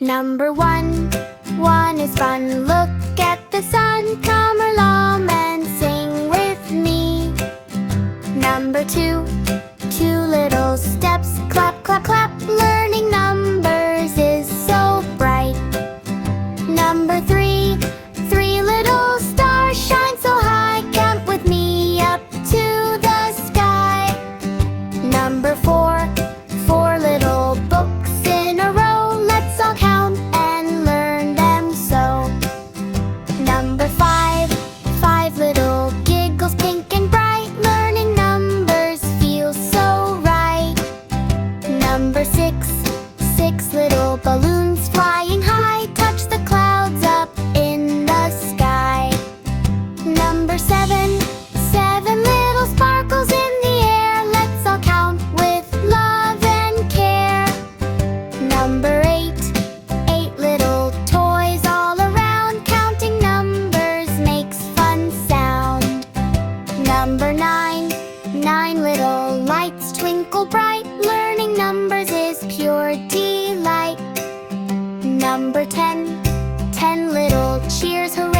Number one, one is fun. Look at the sun. Come along and sing with me. Number two, two little steps. Clap, clap, clap. Learning numbers is so bright. Number three, three little stars shine so high. Count with me up to the sky. Number four, four little books in a row. Let's all count and learn them so. Number five, five little giggles, pink and bright. Learning numbers feels so right. Number six, six little balloons flying high. Touch the clouds up in the sky. Number seven, seven little sparkles in the air. Let's all count with love and care. Number eight, eight little toys all around. Counting numbers makes fun sound. Number nine, nine little lights twinkle bright. Learning numbers is pure delight. Number 10, 10 little cheers, hooray.